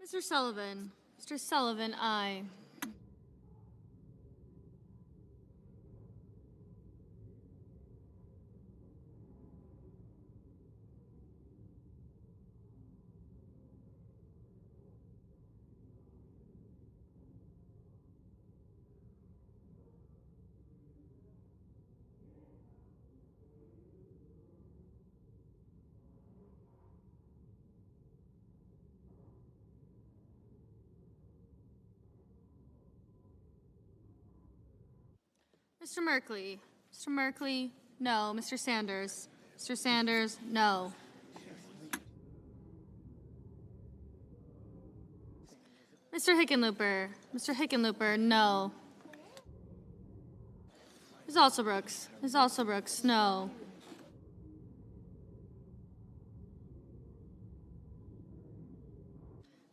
Mr. Sullivan. Mr. Sullivan, aye. Mr. Merkley. Mr. Merkley, no. Mr. Sanders. Mr. Sanders, no. Mr. Hickenlooper. Mr. Hickenlooper, no. Ms. Alsobrooks. Ms. Alsobrooks, no.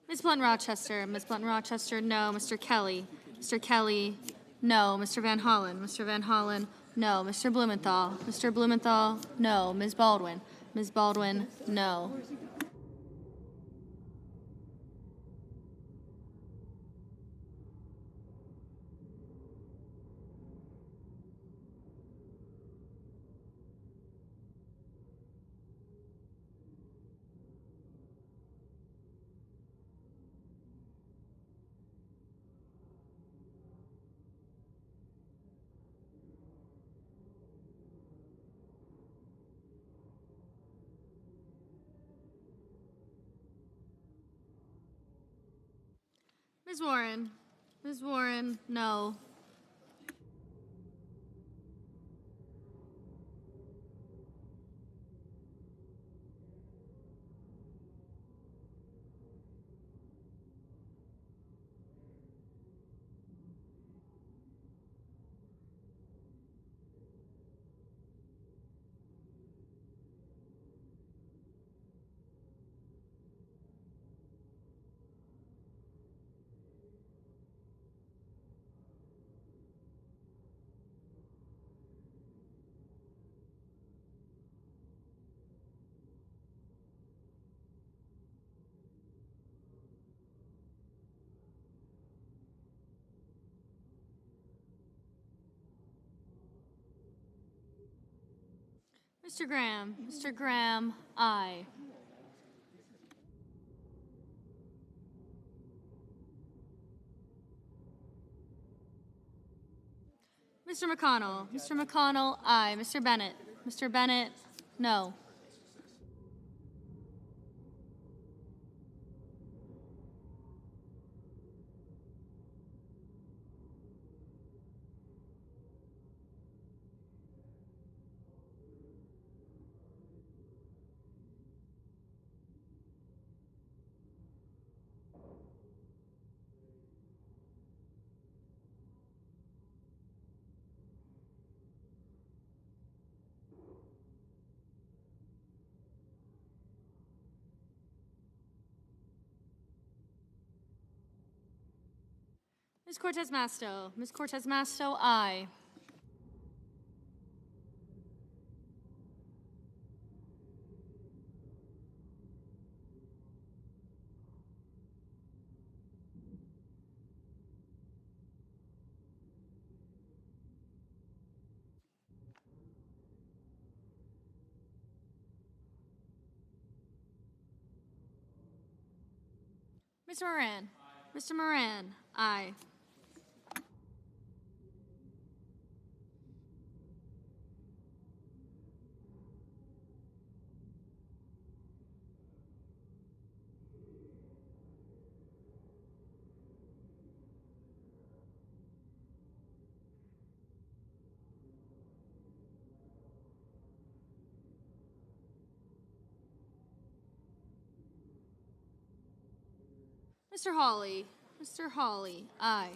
Ms. Blunt Rochester. Ms. Blunt Rochester, no. Mr. Kelly. Mr. Kelly, no. Mr. Van Hollen. Mr. Van Hollen, no. Mr. Blumenthal. Mr. Blumenthal, no. Ms. Baldwin. Ms. Baldwin, no. Ms. Warren. Ms. Warren, no. Mr. Graham. Mr. Graham, aye. Mr. McConnell. Mr. McConnell, aye. Mr. Bennett. Mr. Bennett, no. Ms. Cortez Masto. Ms. Cortez Masto, aye. Mr. Moran. Mr. Moran, aye. Mr. Hawley. Mr. Hawley, aye.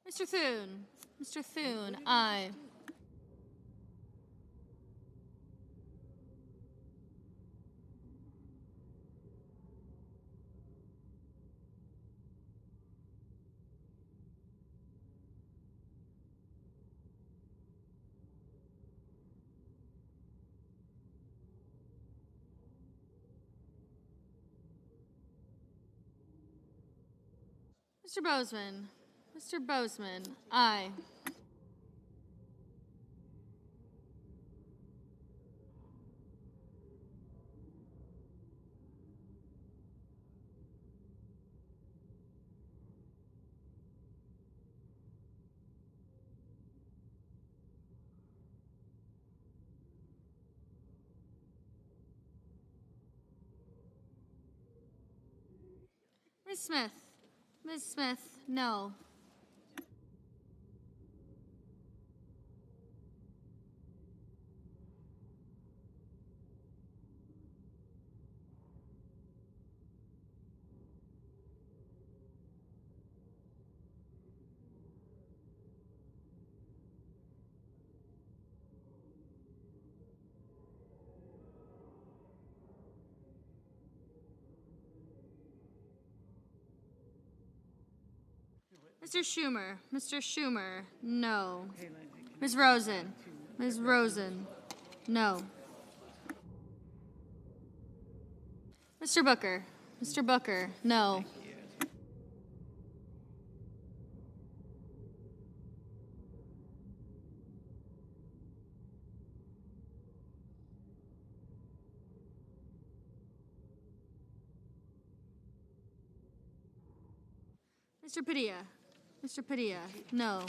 Mr. Thune. Mr. Thune, aye. Mr. Bozeman. Mr. Bozeman, aye. Ms. Smith. Ms. Smith, no. Mr. Schumer. Mr. Schumer, no. Ms. Rosen. Ms. Rosen, no. Mr. Booker. Mr. Booker, no. Mr. Padilla. Mr. Padilla, no.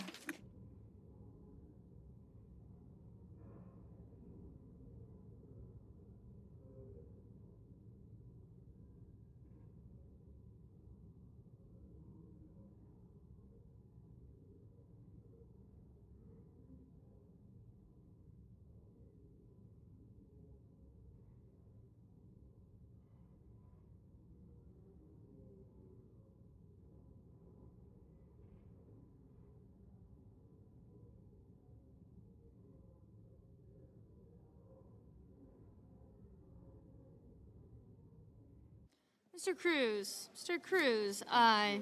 Mr. Cruz. Mr. Cruz, aye.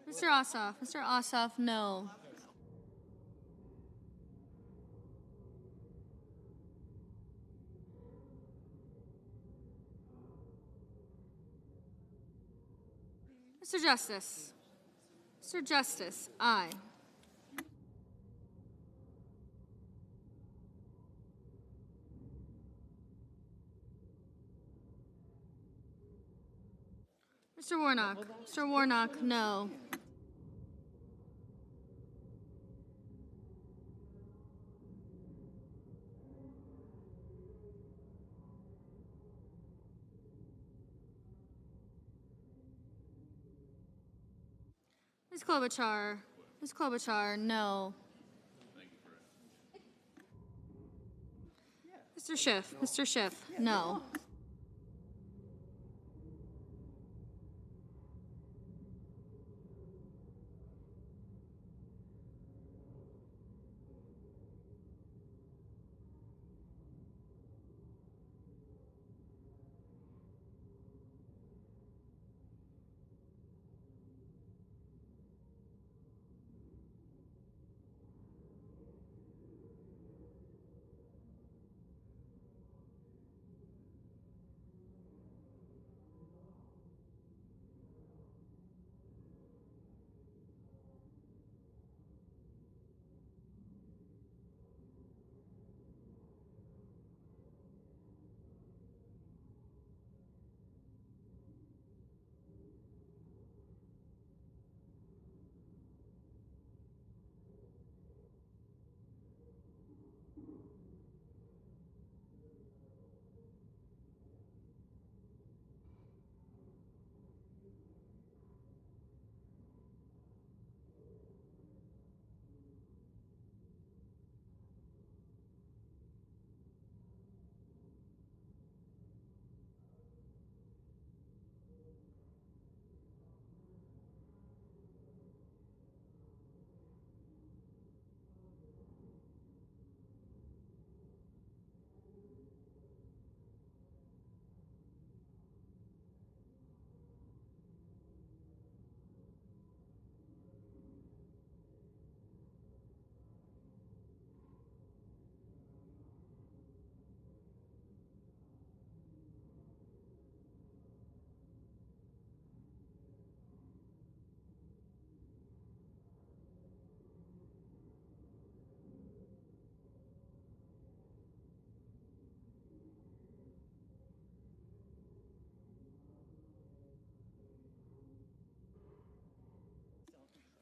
Mr. Ossoff. Mr. Ossoff, no. Mr. Justice. Mr. Justice, aye. Mr. Warnock. Mr. Warnock, no. Ms. Klobuchar. Ms. Klobuchar, no. Mr. Schiff. Mr. Schiff, no.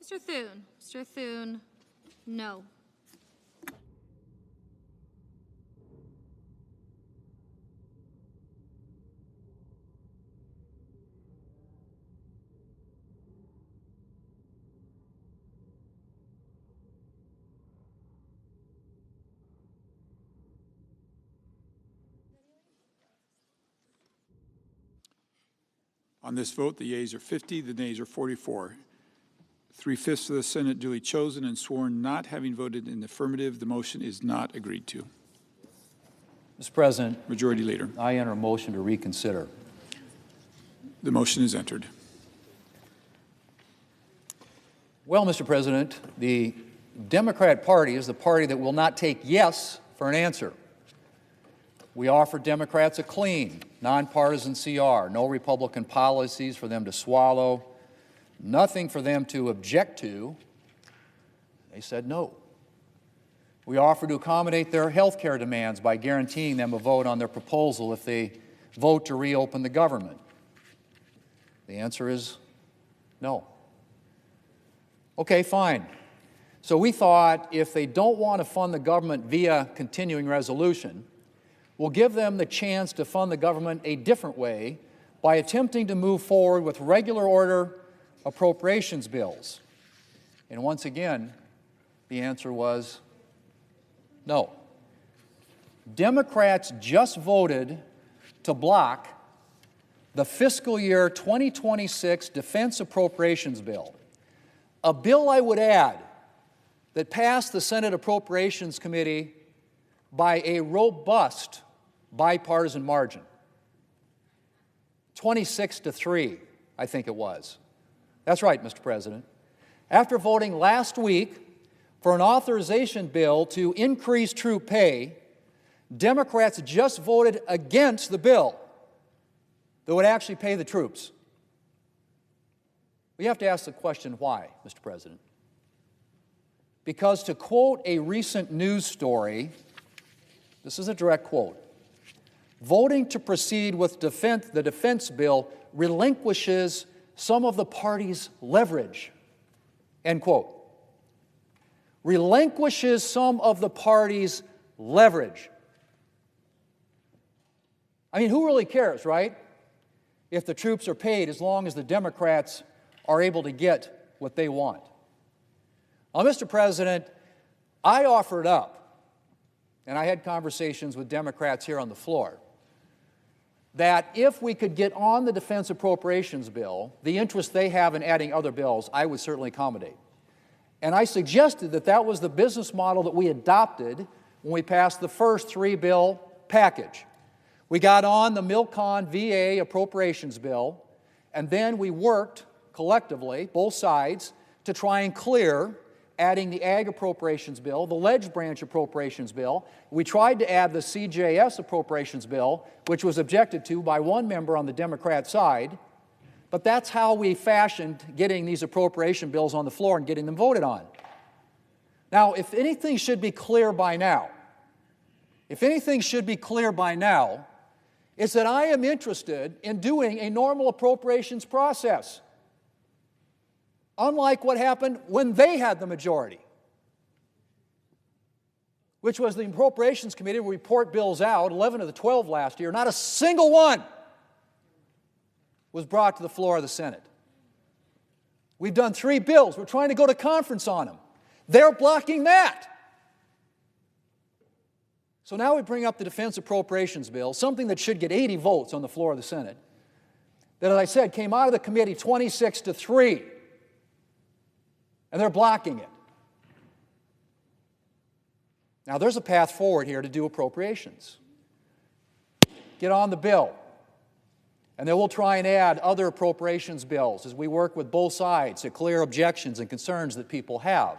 Mr. Thune. Mr. Thune, no. On this vote, the yeas are 50, the nays are 44. 3/5 of the Senate duly chosen and sworn not having voted in the affirmative, the motion is not agreed to. Mr. President, Majority Leader. I enter a motion to reconsider. The motion is entered. Well, Mr. President, the Democrat Party is the party that will not take yes for an answer. We offer Democrats a clean, nonpartisan CR, no Republican policies for them to swallow, nothing for them to object to. They said no. We offer to accommodate their health care demands by guaranteeing them a vote on their proposal if they vote to reopen the government. The answer is no. Okay, fine. So we thought if they don't want to fund the government via continuing resolution, we'll give them the chance to fund the government a different way by attempting to move forward with regular order appropriations bills. And once again, the answer was no. Democrats just voted to block the fiscal year 2026 defense appropriations bill, a bill, I would add, that passed the Senate Appropriations Committee by a robust bipartisan margin. 26-3, I think it was. That's right, Mr. President. After voting last week for an authorization bill to increase troop pay, Democrats just voted against the bill that would actually pay the troops. We have to ask the question, why, Mr. President? Because, to quote a recent news story, this is a direct quote, voting to proceed with the defense bill relinquishes some of the party's leverage, end quote. Relinquishes some of the party's leverage. I mean, who really cares, right? If the troops are paid, as long as the Democrats are able to get what they want. Well, Mr. President, I offered up, and I had conversations with Democrats here on the floor, that if we could get on the defense appropriations bill, the interest they have in adding other bills, I would certainly accommodate. And I suggested that that was the business model that we adopted when we passed the first three-bill package. We got on the Milcon VA appropriations bill, and then we worked collectively, both sides, to try and clear adding the Ag Appropriations Bill, the Ledge Branch Appropriations Bill. We tried to add the CJS Appropriations Bill, which was objected to by one member on the Democrat side, but that's how we fashioned getting these appropriation bills on the floor and getting them voted on. Now, if anything should be clear by now, it's that I am interested in doing a normal appropriations process, unlike what happened when they had the majority, which was the Appropriations Committee would report bills out, 11 of the 12 last year. Not a single one was brought to the floor of the Senate. We've done 3 bills. We're trying to go to conference on them. They're blocking that. So now we bring up the Defense Appropriations Bill, something that should get 80 votes on the floor of the Senate, that, as I said, came out of the committee 26-3. And they're blocking it. Now, there's a path forward here to do appropriations. Get on the bill. And then we'll try and add other appropriations bills as we work with both sides to clear objections and concerns that people have.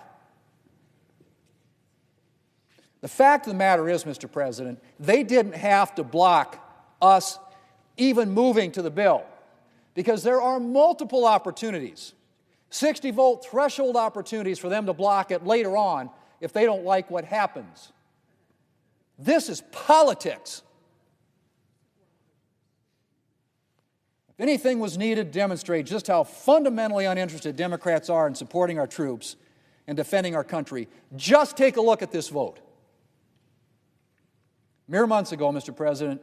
The fact of the matter is, Mr. President, they didn't have to block us even moving to the bill, because there are multiple opportunities, 60-vote threshold opportunities for them to block it later on if they don't like what happens. This is politics. If anything was needed to demonstrate just how fundamentally uninterested Democrats are in supporting our troops and defending our country, just take a look at this vote. Mere months ago, Mr. President,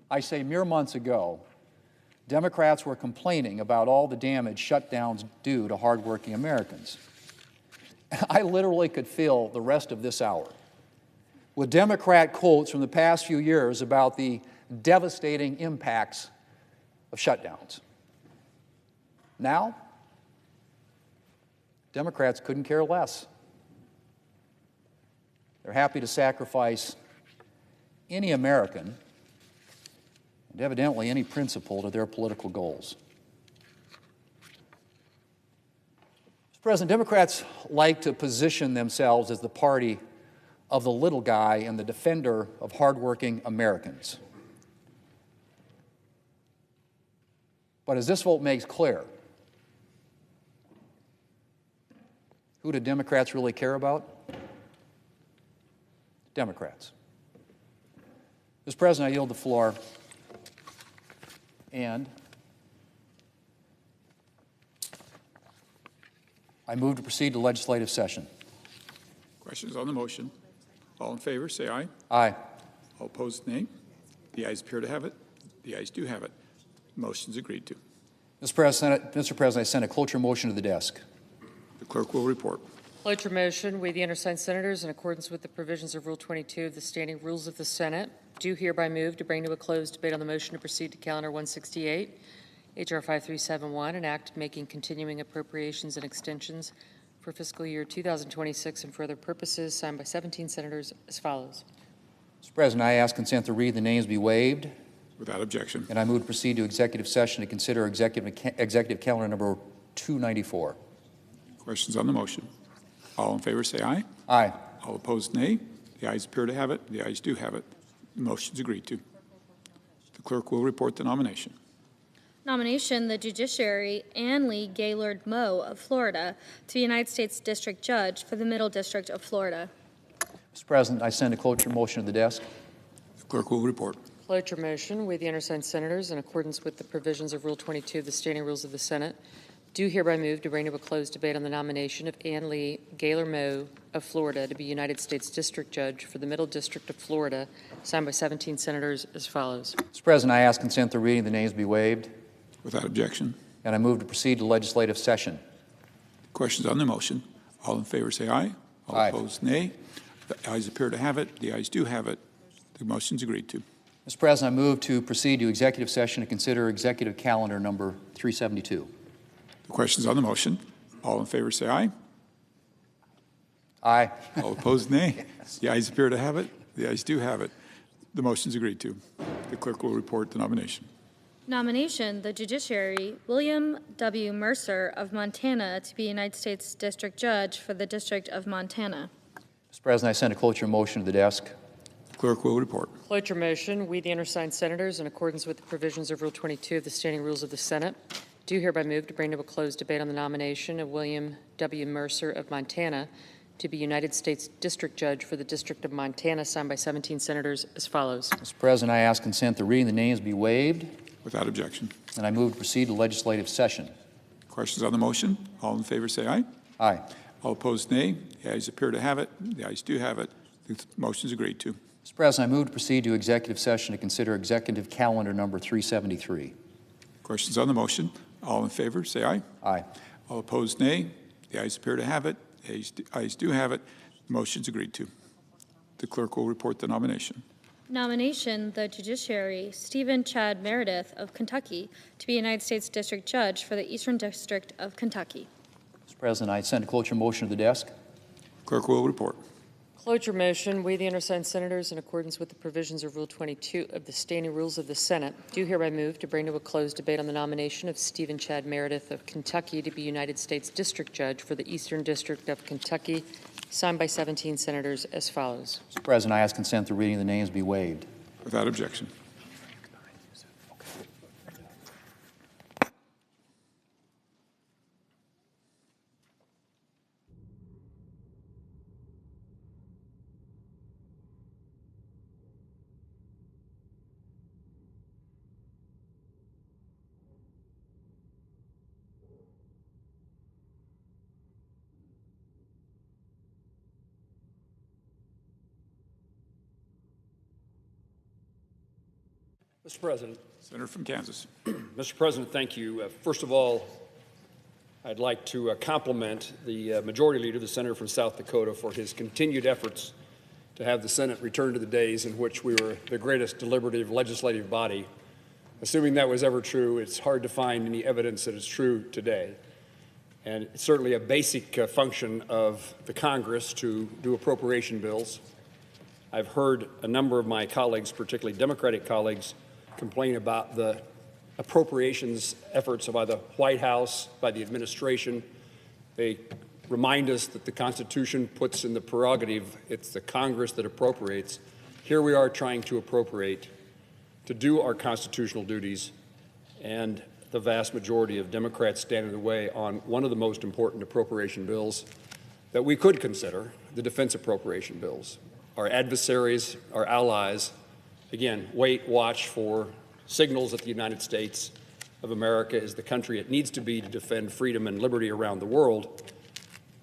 I say mere months ago, Democrats were complaining about all the damage shutdowns do to hardworking Americans. I literally could fill the rest of this hour with Democrat quotes from the past few years about the devastating impacts of shutdowns. Now, Democrats couldn't care less. They're happy to sacrifice any American and evidently any principle to their political goals. Mr. President, Democrats like to position themselves as the party of the little guy and the defender of hardworking Americans. But as this vote makes clear, who do Democrats really care about? Democrats. Mr. President, I yield the floor. And I move to proceed to legislative session. Questions on the motion? All in favor, say aye. Aye. All opposed, nay. The ayes appear to have it. The ayes do have it. Motion's agreed to. Mr. President, I send a cloture motion to the desk. The clerk will report. Cloture motion. We, the undersigned senators, in accordance with the provisions of Rule 22 of the Standing Rules of the Senate, do hereby move to bring to a closed debate on the motion to proceed to Calendar 168, H.R. 5371, an act making continuing appropriations and extensions for fiscal year 2026 and for other purposes, signed by 17 senators as follows. Mr. President, I ask consent to read the names be waived. Without objection. And I move to proceed to executive session to consider executive calendar number 294. Questions on the motion? All in favor, say aye. Aye. All opposed, nay. The ayes appear to have it. The ayes do have it. The motion's agreed to. The clerk will report the nomination. Nomination, the Judiciary Ann Lee Gaylord Moe of Florida to the United States District Judge for the Middle District of Florida. Mr. President, I send a cloture motion to the desk. Clerk will report. Cloture motion. We, the undersigned senators, in accordance with the provisions of Rule 22 of the Standing Rules of the Senate, do hereby move to bring to a closed debate on the nomination of Ann Lee Gaylor-Moe of Florida to be United States District Judge for the Middle District of Florida, signed by 17 senators as follows. Mr. President, I ask consent the reading of the names be waived, Without objection. and I move to proceed to legislative session. Questions on the motion? All in favor say aye. All Aye. opposed, nay. The ayes appear to have it. The ayes do have it. The motion's agreed to. Mr. President, I move to proceed to executive session to consider executive calendar number 372. The questions on the motion? All in favor say aye. Aye. All opposed, nay. The ayes appear to have it. The ayes do have it. The motion's agreed to. The clerk will report the nomination. Nomination, the judiciary, William W. Mercer of Montana to be United States District Judge for the District of Montana. Mr. President, I send a cloture motion to the desk. The clerk will report. Cloture motion. We, the undersigned senators, in accordance with the provisions of Rule 22 of the Standing Rules of the Senate, do hereby move to bring to a closed debate on the nomination of William W. Mercer of Montana to be United States District Judge for the District of Montana, signed by 17 senators as follows. Mr. President, I ask consent the reading of the names be waived, Without objection. and I move to proceed to legislative session. Questions on the motion? All in favor say aye. Aye. All opposed, nay. The ayes appear to have it. The ayes do have it. The motion's agreed to. Mr. President, I move to proceed to executive session to consider executive calendar number 373. Questions on the motion? All in favor say aye. Aye. All opposed, nay. The ayes appear to have it. The ayes do have it. The motion's agreed to. The clerk will report the nomination. Nomination, the judiciary, Stephen Chad Meredith of Kentucky to be United States District Judge for the Eastern District of Kentucky. Mr. President, I send a cloture motion to the desk. Clerk will report. Cloture motion. We, the undersigned senators, in accordance with the provisions of Rule 22 of the Standing Rules of the Senate, do hereby move to bring to a closed debate on the nomination of Stephen Chad Meredith of Kentucky to be United States District Judge for the Eastern District of Kentucky, signed by 17 senators as follows. Mr. President, I ask consent the reading of the names be waived. Without objection. Mr. President. Senator from Kansas. Mr. President, thank you. First of all, I'd like to compliment the Majority Leader, the Senator from South Dakota, for his continued efforts to have the Senate return to the days in which we were the greatest deliberative legislative body. Assuming that was ever true, it's hard to find any evidence that it's true today. And it's certainly a basic function of the Congress to do appropriation bills. I've heard a number of my colleagues, particularly Democratic colleagues, complain about the appropriations efforts by the White House, by the administration. They remind us that the Constitution puts in the prerogative, it's the Congress that appropriates. Here we are trying to appropriate to do our constitutional duties, and the vast majority of Democrats stand in the way on one of the most important appropriation bills that we could consider, the defense appropriation bills. Our adversaries, our allies, again, wait, watch for signals that the United States of America is the country it needs to be to defend freedom and liberty around the world.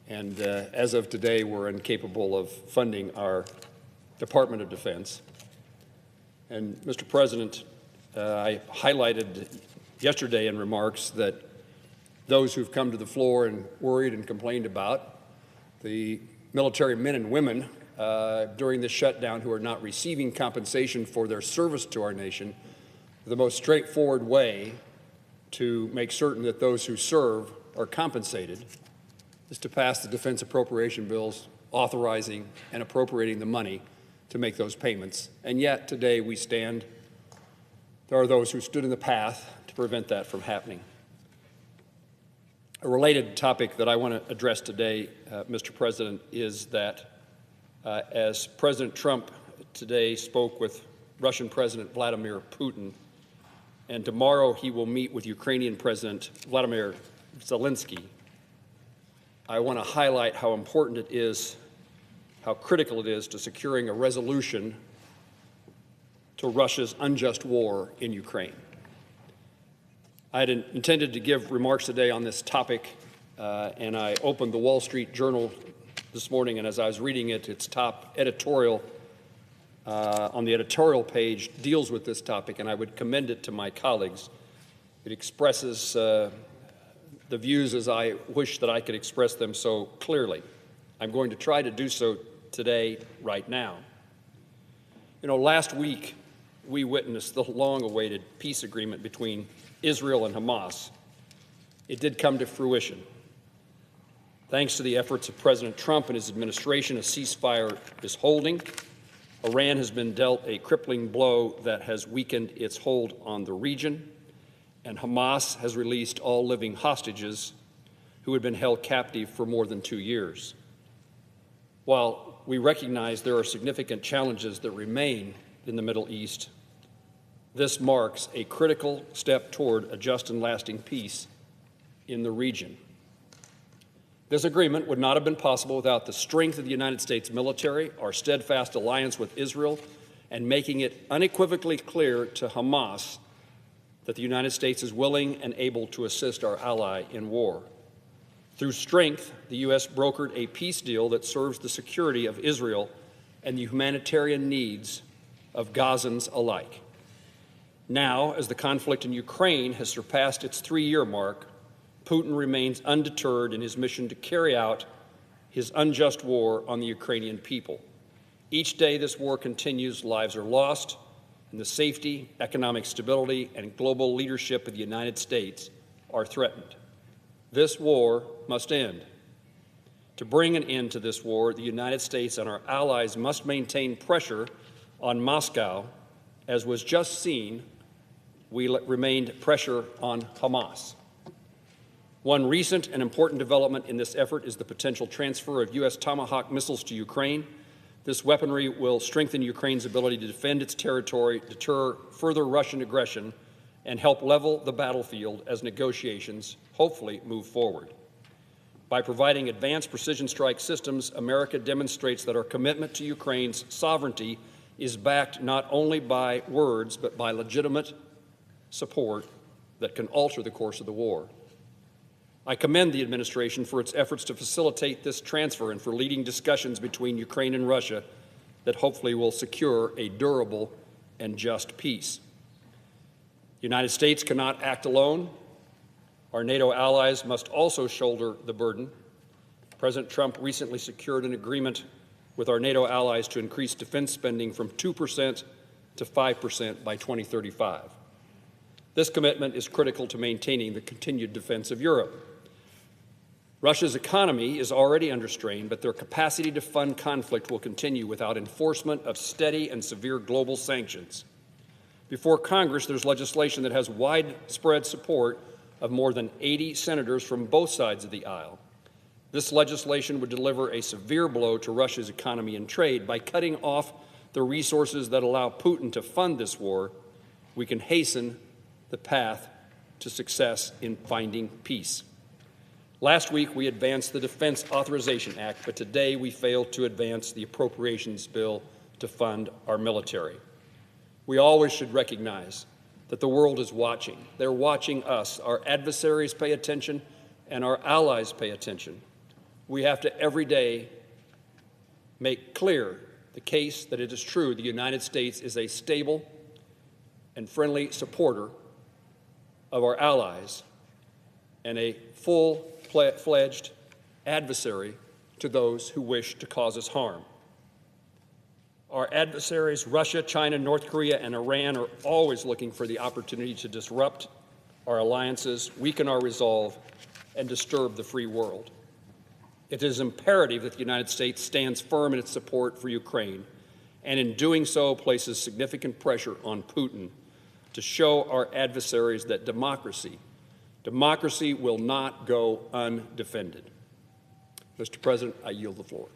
And as of today, we're incapable of funding our Department of Defense. And, Mr. President, I highlighted yesterday in remarks that those who've come to the floor and worried and complained about the military men and women during this shutdown who are not receiving compensation for their service to our nation, the most straightforward way to make certain that those who serve are compensated is to pass the defense appropriation bills authorizing and appropriating the money to make those payments. And yet today we stand, there are those who stood in the path to prevent that from happening. A related topic that I want to address today, Mr. President, is that as President Trump today spoke with Russian President Vladimir Putin, and tomorrow he will meet with Ukrainian President Vladimir Zelensky, I want to highlight how important it is, how critical it is to securing a resolution to Russia's unjust war in Ukraine. I had intended to give remarks today on this topic, and I opened the Wall Street Journal this morning, and as I was reading it, its top editorial on the editorial page deals with this topic, and I would commend it to my colleagues. It expresses the views as I wish that I could express them so clearly. I'm going to try to do so today, right now. You know, last week we witnessed the long-awaited peace agreement between Israel and Hamas. It did come to fruition. Thanks to the efforts of President Trump and his administration, a ceasefire is holding. Iran has been dealt a crippling blow that has weakened its hold on the region, and Hamas has released all living hostages who had been held captive for more than 2 years. While we recognize there are significant challenges that remain in the Middle East, this marks a critical step toward a just and lasting peace in the region. This agreement would not have been possible without the strength of the United States military, our steadfast alliance with Israel, and making it unequivocally clear to Hamas that the United States is willing and able to assist our ally in war. Through strength, the U.S. brokered a peace deal that serves the security of Israel and the humanitarian needs of Gazans alike. Now, as the conflict in Ukraine has surpassed its 3-year mark, Putin remains undeterred in his mission to carry out his unjust war on the Ukrainian people. Each day this war continues, lives are lost, and the safety, economic stability, and global leadership of the United States are threatened. This war must end. To bring an end to this war, the United States and our allies must maintain pressure on Moscow. As was just seen, we remained pressure on Hamas. One recent and important development in this effort is the potential transfer of U.S. Tomahawk missiles to Ukraine. This weaponry will strengthen Ukraine's ability to defend its territory, deter further Russian aggression, and help level the battlefield as negotiations hopefully move forward. By providing advanced precision strike systems, America demonstrates that our commitment to Ukraine's sovereignty is backed not only by words, but by legitimate support that can alter the course of the war. I commend the administration for its efforts to facilitate this transfer and for leading discussions between Ukraine and Russia that hopefully will secure a durable and just peace. The United States cannot act alone. Our NATO allies must also shoulder the burden. President Trump recently secured an agreement with our NATO allies to increase defense spending from 2% to 5% by 2035. This commitment is critical to maintaining the continued defense of Europe. Russia's economy is already under strain, but their capacity to fund conflict will continue without enforcement of steady and severe global sanctions. Before Congress, there's legislation that has widespread support of more than 80 senators from both sides of the aisle. This legislation would deliver a severe blow to Russia's economy and trade. By cutting off the resources that allow Putin to fund this war, we can hasten the path to success in finding peace. Last week, we advanced the Defense Authorization Act, but today we failed to advance the appropriations bill to fund our military. We always should recognize that the world is watching. They're watching us. Our adversaries pay attention, and our allies pay attention. We have to every day make clear the case that it is true the United States is a stable and friendly supporter of our allies and a full-fledged adversary to those who wish to cause us harm. Our adversaries, Russia, China, North Korea, and Iran, are always looking for the opportunity to disrupt our alliances, weaken our resolve, and disturb the free world. It is imperative that the United States stands firm in its support for Ukraine, and in doing so places significant pressure on Putin to show our adversaries that democracy will not go undefended. Mr. President, I yield the floor.